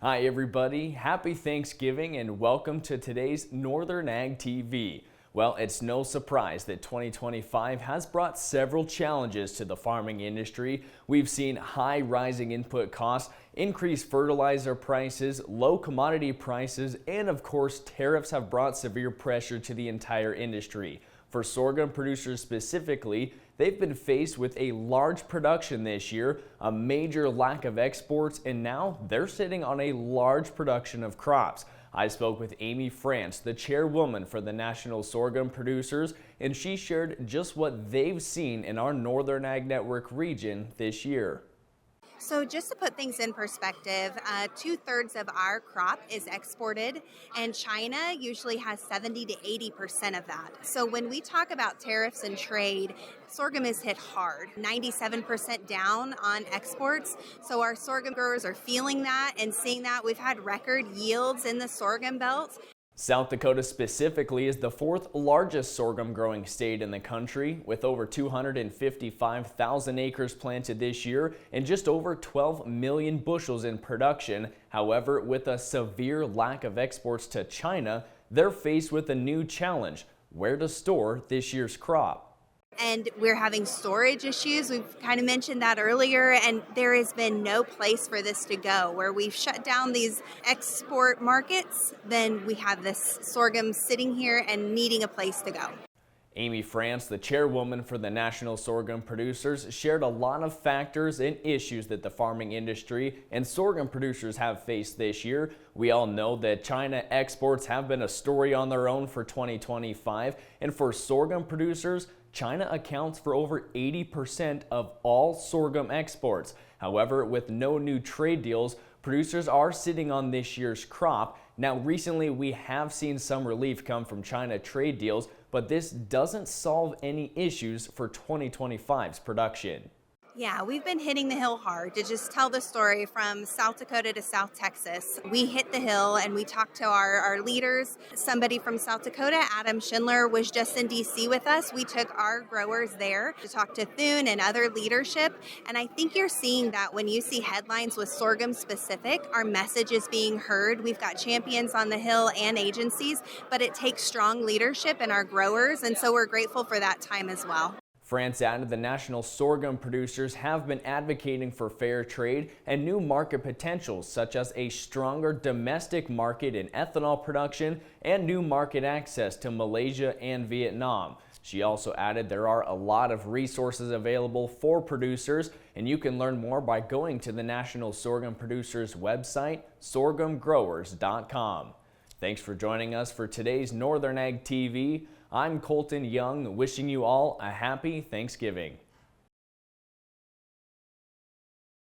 Hi everybody, happy Thanksgiving and welcome to today's Northern Ag TV. Well, it's no surprise that 2025 has brought several challenges to the farming industry. We've seen high rising input costs, increased fertilizer prices, low commodity prices, and of course tariffs have brought severe pressure to the entire industry. For sorghum producers specifically, they've been faced with a large production this year, a major lack of exports, and now they're sitting on a large production of crops. I spoke with Amy France, the chairwoman for the National Sorghum Producers, and she shared just what they've seen in our Northern Ag Network region this year. So just to put things in perspective, 2/3 of our crop is exported, and China usually has 70 to 80% of that. So when we talk about tariffs and trade, sorghum is hit hard, 97% down on exports. So our sorghum growers are feeling that and seeing that. We've had record yields in the sorghum belt. South Dakota specifically is the fourth largest sorghum growing state in the country, with over 255,000 acres planted this year and just over 12 million bushels in production. However, with a severe lack of exports to China, they're faced with a new challenge: where to store this year's crop. And we're having storage issues. We've kind of mentioned that earlier, and there has been no place for this to go. Where we've shut down these export markets, then we have this sorghum sitting here and needing a place to go. Amy France, the chairwoman for the National Sorghum Producers, shared a lot of factors and issues that the farming industry and sorghum producers have faced this year. We all know that China exports have been a story on their own for 2025, and for sorghum producers, China accounts for over 80% of all sorghum exports. However, with no new trade deals, producers are sitting on this year's crop. Now, recently we have seen some relief come from China trade deals, but this doesn't solve any issues for 2025's production. Yeah, we've been hitting the hill hard. To just tell the story from South Dakota to South Texas, we hit the hill and we talked to our leaders. Somebody from South Dakota, Adam Schindler, was just in DC with us. We took our growers there to talk to Thune and other leadership. And I think you're seeing that when you see headlines with sorghum specific, our message is being heard. We've got champions on the Hill and agencies, but it takes strong leadership in our growers. And so we're grateful for that time as well. France added the National Sorghum Producers have been advocating for fair trade and new market potentials, such as a stronger domestic market in ethanol production and new market access to Malaysia and Vietnam. She also added there are a lot of resources available for producers, and you can learn more by going to the National Sorghum Producers website, sorghumgrowers.com. Thanks for joining us for today's Northern Ag TV. I'm Colton Young, wishing you all a happy Thanksgiving.